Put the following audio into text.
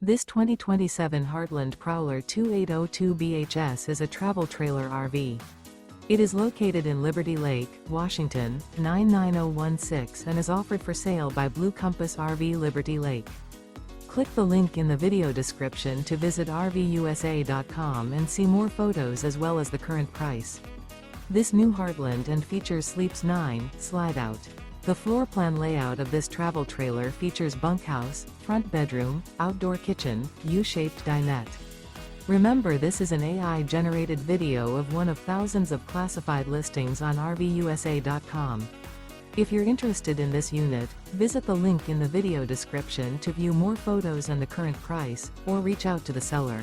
This 2027 Heartland Prowler 2802 BHS is a travel trailer RV. It is located in Liberty Lake, Washington, 99016 and is offered for sale by Blue Compass RV Liberty Lake. Click the link in the video description to visit RVUSA.com and see more photos as well as the current price. This new Heartland and features Sleeps 9, Slideout. The floor plan layout of this travel trailer features bunkhouse, front bedroom, outdoor kitchen, U-shaped dinette. Remember, this is an AI-generated video of one of thousands of classified listings on RVUSA.com. If you're interested in this unit, visit the link in the video description to view more photos and the current price, or reach out to the seller.